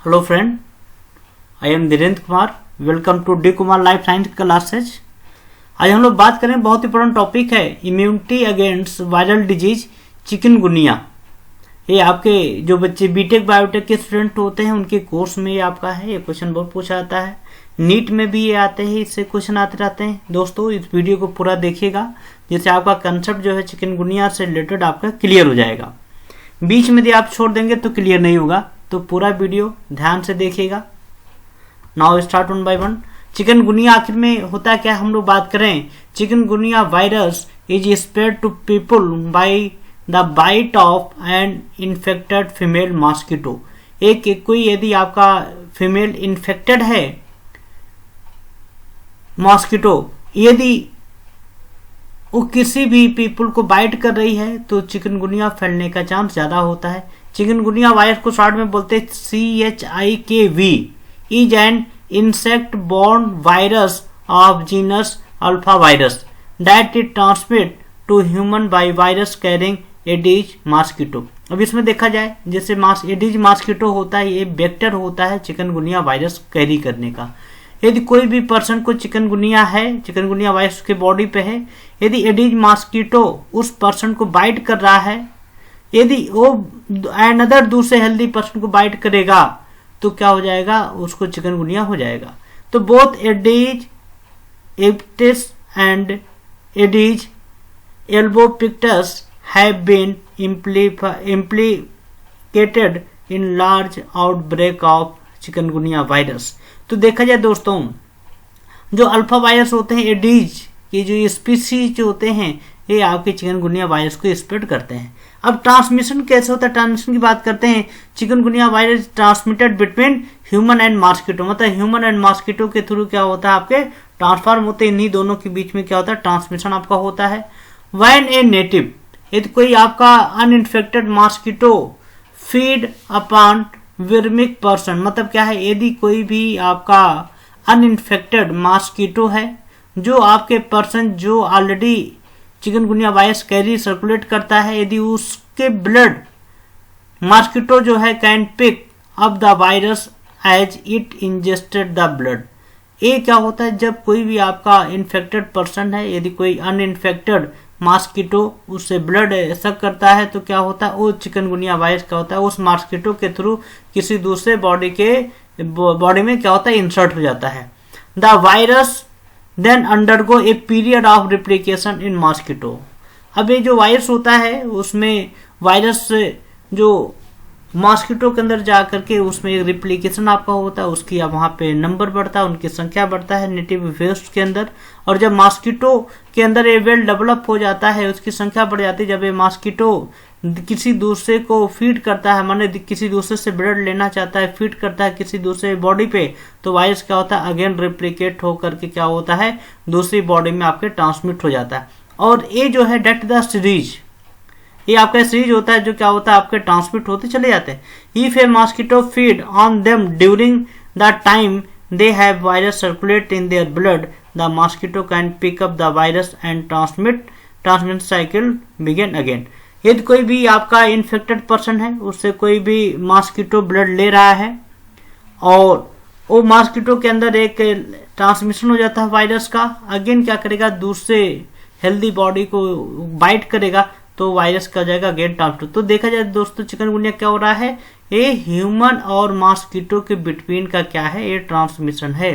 Hello friend, I am Dhirendra Kumar. Welcome to D Kumar life science classes. आज हम लोग बात करें बहुत इंपॉर्टेंट टॉपिक है immunity against viral disease chikungunya. ये आपके जो बच्चे बीटेक बायोटेक के स्टूडेंट होते हैं उनके कोर्स में ये आपका है। ये क्वेश्चन बहुत पूछा जाता है, नीट में भी ये आते हैं, इससे क्वेश्चन आते रहते हैं। दोस्तों इस वीडियो को पूरा देखिएगा जिससे आपका कंसेप्ट जो है चिकनगुनिया से रिलेटेड आपका क्लियर हो जाएगा। बीच में यदि आप छोड़ देंगे तो क्लियर नहीं होगा, तो पूरा वीडियो ध्यान से देखिएगा। Now start one by one. Chikungunya आखिर में होता क्या, हम लोग बात करें। Chikungunya virus is spread to people by the bite of an infected female mosquito. एक कोई यदि आपका फीमेल इन्फेक्टेड है मॉस्किटो, यदि वो किसी भी पीपल को बाइट कर रही है तो चिकनगुनिया फैलने का चांस ज्यादा होता है। चिकनगुनिया वायरस को शॉर्ट में बोलते हैं CHIKV, is an insect borne virus of genus alpha virus that it transmit to human by virus carrying Aedes mosquito. अब इसमें देखा जाए जैसे एडिज मॉस्किटो होता है, ये वेक्टर होता है चिकनगुनिया वायरस कैरी करने का। यदि कोई भी पर्सन को चिकनगुनिया है, चिकनगुनिया वायरस उसके बॉडी पे है, यदि एडिज मॉस्किटो उस पर्सन को बाइट कर रहा है, यदि वो अनदर दूसरे हेल्दी पर्सन को बाइट करेगा तो क्या हो जाएगा, उसको चिकनगुनिया हो जाएगा। तो बोथ एडिज एप्टिस and Aedes albopictus have been implicated in large outbreak of chikungunya virus. तो देखा जाए दोस्तों, जो अल्फा वायरस होते हैं, एडिज के जो स्पीसीज होते हैं, ये आपके चिकनगुनिया वायरस को स्प्रेड करते हैं। अब ट्रांसमिशन कैसे होता है, ट्रांसमिशन की बात करते हैं। Chikungunya virus transmitted between human and mosquito, मतलब ह्यूमन एंड मॉस्किटो के थ्रू क्या होता है, आपके ट्रांसफॉर्म होते हैं। इन्हीं दोनों के बीच में क्या होता है, ट्रांसमिशन आपका होता है। व्हेन ए नेटिव, यदि कोई आपका uninfected mosquito feed upon viraemic person, मतलब क्या है, यदि कोई भी आपका अनइन्फेक्टेड मॉस्किटो है जो आपके पर्सन जो already chikungunya virus carry circulate करता है, यदि उसके ब्लड मॉस्किटो जो है can pick up the virus as it ingested the blood. ये क्या होता है, जब कोई भी आपका इन्फेक्टेड पर्सन है, यदि कोई अनइन्फेक्टेड मॉस्किटो उससे ब्लड सक करता है तो क्या होता है, वो चिकनगुनिया वायरस क्या होता है, उस मॉस्किटो के थ्रू किसी दूसरे बॉडी में क्या होता है, इंसर्ट हो जाता है। The virus then undergo a period of replication in mosquito. अब ये जो वायरस होता है उसमें वायरस जो मॉस्किटो के अंदर जा करके उसमें एक रिप्लिकेशन आपका होता है, उसकी अब वहाँ पे नंबर बढ़ता है, उनकी संख्या बढ़ता है नेटिव वेस्ट के अंदर। और जब मॉस्किटो के अंदर ये वेल डेवलप हो जाता है, उसकी संख्या बढ़ जाती है, जब ये मॉस्किटो किसी दूसरे को फीड करता है, माने किसी दूसरे से ब्लड लेना चाहता है, फीड करता है किसी दूसरे बॉडी पे, तो वायरस क्या होता है, अगेन रिप्लिकेट होकर के क्या होता है, दूसरी बॉडी में आपके ट्रांसमिट हो जाता है। और ये जो है डेट द सीरीज, ये आपका सीरीज होता है जो क्या होता है, आपके ट्रांसमिट होते चले जाते हैं। If a mosquito feed on them during the time they have virus circulate in their blood, the mosquito can pick up the virus and transmission cycle begin again. यदि कोई भी आपका इन्फेक्टेड पर्सन है, उससे कोई भी मॉस्किटो ब्लड ले रहा है और वो मॉस्किटो के अंदर एक ट्रांसमिशन हो जाता है वायरस का, अगेन क्या करेगा, दूसरे हेल्दी बॉडी को बाइट करेगा तो वायरस क्या हो जाएगा, अगेन ट्रांसमिट। तो देखा जाए दोस्तों, चिकनगुनिया क्या हो रहा है, ये ह्यूमन और मॉस्किटो के बिटवीन का क्या है, ये ट्रांसमिशन है।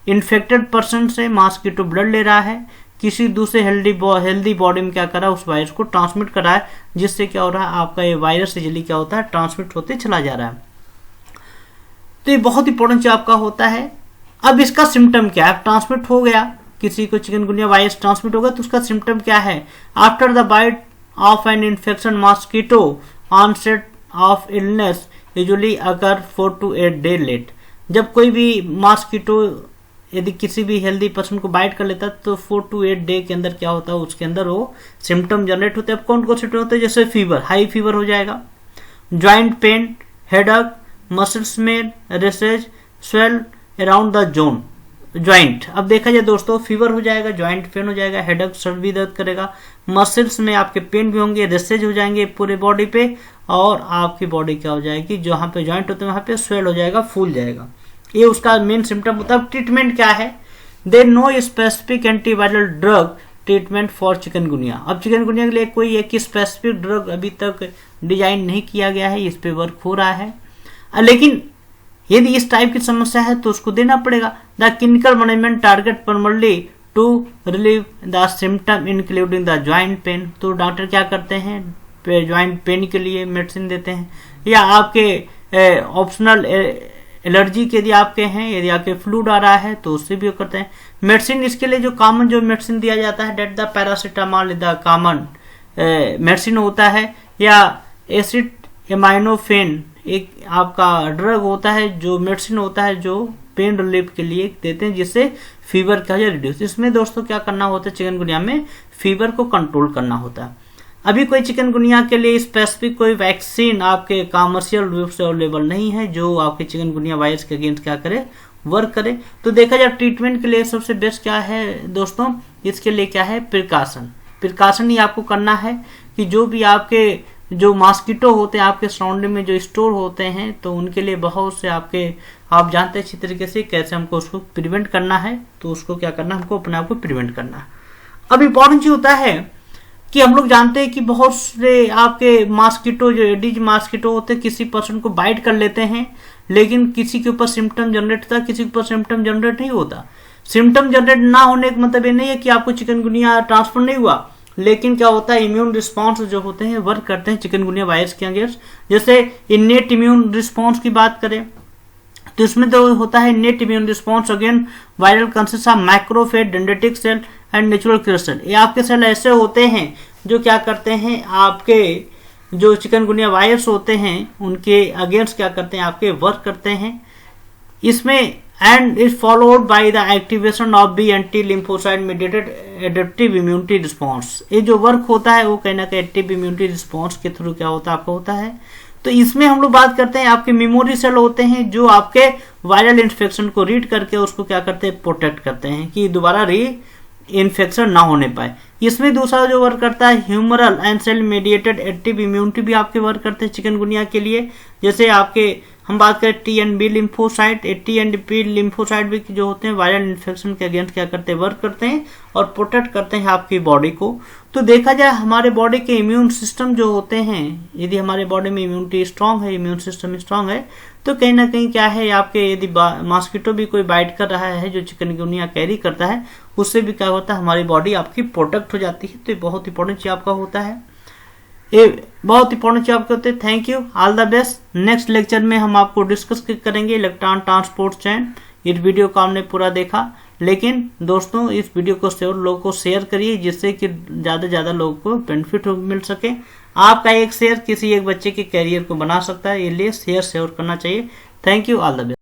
इन्फेक्टेड पर्सन से मॉस्किटो ब्लड ले रहा है, किसी दूसरे हेल्दी बॉडी में क्या कर रहा है, उस वायरस को ट्रांसमिट कर रहा है, जिससे क्या हो रहा है, आपका ये वायरस इजिली क्या होता है, ट्रांसमिट होते चला जा रहा है। तो ये बहुत इंपॉर्टेंट चीज आपका होता है। अब इसका सिम्टम क्या है, ट्रांसमिट हो गया, किसी को चिकनगुनिया वायरस ट्रांसमिट होगा तो उसका सिम्टम क्या है। After the bite of an infection mosquito onset of illness usually अगर 4 to 8 डे लेट। जब कोई भी मॉस्किटो यदि किसी भी हेल्दी पर्सन को बाइट कर लेता है तो 4 to 8 डे के अंदर क्या होता है, उसके अंदर वो सिम्टम जनरेट होते हैं। अब कौन कौन सिम्टम होते हैं, जैसे फीवर, हाई फीवर हो जाएगा, ज्वाइंट पेन, हेडेक, मसल्स में races, swell around the zone, joint, अब देखा जाए दोस्तों फीवर हो जाएगा, ज्वाइंट पेन हो जाएगा, हेडेक सर भी दर्द करेगा, मसल्स में आपके पेन भी होंगे, रेसेज हो जाएंगे पूरे बॉडी पे, और आपकी बॉडी क्या हो जाएगी, जहाँ पे ज्वाइंट होते हैं वहाँ पे स्वेल हो जाएगा, फूल जाएगा। ये उसका मेन सिम्टम होता है। ट्रीटमेंट क्या है, there no specific antiviral drug treatment for chikungunya. अब चिकनगुनिया के लिए कोई एक स्पेसिफिक ड्रग अभी तक डिजाइन नहीं किया गया है, इस पे वर्क हो रहा है, लेकिन यदि इस टाइप की समस्या है तो उसको देना पड़ेगा। The clinical management target primarily to relieve the symptom including the joint pain. तो डॉक्टर क्या करते हैं, ज्वाइंट पेन के लिए मेडिसिन देते हैं, या आपके ऑप्शनल एलर्जी के यदि आपके हैं, यदि आपके फ्लूड आ रहा है तो उससे भी करते हैं मेडिसिन। इसके लिए जो कॉमन जो मेडिसिन दिया जाता है that the paracetamol the common medicine होता है, या एसिड एमाइनोफेन एक आपका ड्रग होता है, जो मेडिसिन होता है जो पेन रिलीफ के लिए देते हैं, जिससे फीवर का रिड्यूस। इसमें दोस्तों क्या करना होता है, चिकनगुनिया में फीवर को कंट्रोल करना होता है। अभी कोई चिकनगुनिया के लिए स्पेसिफिक कोई वैक्सीन आपके कमर्शियल रूप से अवेलेबल नहीं है जो आपके चिकनगुनिया वायरस के अगेंस्ट क्या करे, वर्क करे। तो देखा जाए ट्रीटमेंट के लिए सबसे बेस्ट क्या है दोस्तों, इसके लिए क्या है, प्रिकॉशन ही आपको करना है कि जो भी आपके जो मॉस्किटो होते हैं आपके सराउंडिंग में जो स्टोर होते हैं, तो उनके लिए बहुत से आपके आप जानते हैं अच्छी तरीके से कैसे हमको उसको प्रिवेंट करना है। तो उसको क्या करना है, हमको अपने आप को प्रिवेंट करना है। अब इम्पोर्टेंट चीज होता है कि हम लोग जानते हैं कि बहुत से आपके मॉस्किटो जो एडिज मॉस्किटो होते हैं किसी पर्सन को बाइट कर लेते हैं, लेकिन किसी के ऊपर सिम्टम जनरेट होता है, किसी के ऊपर सिम्टम जनरेट नहीं होता। सिम्टम जनरेट ना होने का मतलब ये नहीं है कि आपको चिकनगुनिया ट्रांसफर नहीं हुआ, लेकिन क्या होता है, इम्यून रिस्पांस जो होते हैं वर्क करते हैं चिकनगुनिया वायरस के अगेंस्ट। जैसे इन्नेट इम्यून रिस्पांस की बात करें तो इसमें तो होता है innate immune response again viral consist of macrophage, dendritic cell and natural killer cell. ये आपके सेल ऐसे होते हैं जो क्या करते हैं, आपके जो चिकनगुनिया वायरस होते हैं उनके अगेंस्ट क्या करते हैं, आपके वर्क करते हैं। इसमें and is followed by the activation of B anti lymphocyte mediated adaptive immunity response। ये जो वर्क होता है वो कहीं ना कहीं एडिटिव इम्यूनिटी रिस्पॉन्स के थ्रू क्या होता है, आपको होता है। तो इसमें हम लोग बात करते हैं आपके मेमोरी सेल होते हैं जो आपके वायरल इन्फेक्शन को रीड करके उसको क्या करते हैं, प्रोटेक्ट करते हैं कि दोबारा री इन्फेक्शन ना होने पाए। इसमें दूसरा जो वर्क करता है humoral and cell mediated additive immunity भी आपके वर्क करते हैं चिकनगुनिया के लिए। जैसे आपके हम बात करें T and B lymphocyte, T and B lymphocyte भी जो होते हैं वायरल इन्फेक्शन के अगेंस्ट क्या करते हैं, वर्क करते हैं और प्रोटेक्ट करते हैं आपकी बॉडी को। तो देखा जाए हमारे बॉडी के इम्यून सिस्टम जो होते हैं, यदि हमारे बॉडी में इम्यूनिटी स्ट्रांग है, इम्यून सिस्टम स्ट्रांग है, तो कहीं ना कहीं क्या है, आपके यदि मॉस्किटो भी कोई बाइट कर रहा है जो चिकनगुनिया कैरी करता है, उससे भी क्या होता है, हमारी बॉडी आपकी प्रोटेक्ट हो जाती है। तो ये बहुत इंपॉर्टेंट चीज आपका होता है, ये बहुत इंपॉर्टेंट चीज आपके होते हैं। Thank you, all the best. Next lecture में हम आपको डिस्कस करेंगे इलेक्ट्रॉन ट्रांसपोर्ट चेन। इस वीडियो को हमने पूरा देखा, लेकिन दोस्तों इस वीडियो को लोगों को शेयर करिए जिससे कि ज़्यादा से ज़्यादा लोगों को बेनिफिट मिल सके। आपका एक शेयर किसी एक बच्चे के कैरियर को बना सकता है, इसलिए शेयर करना चाहिए। Thank you, all the best.